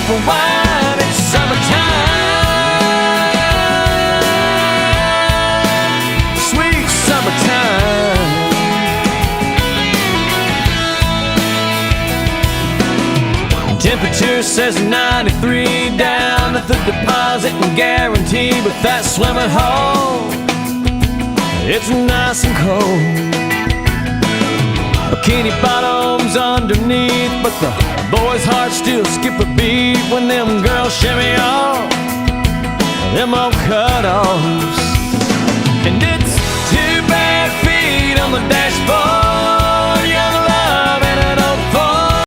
for wine. It's summertime, sweet summertime. Temperature says 93 down at the deposit and guarantee, but that swimming hole, it's nice and cold. Bikini bottoms underneath, but the boys' hearts still skip a beat when them girls shimmy off them old cutoffs.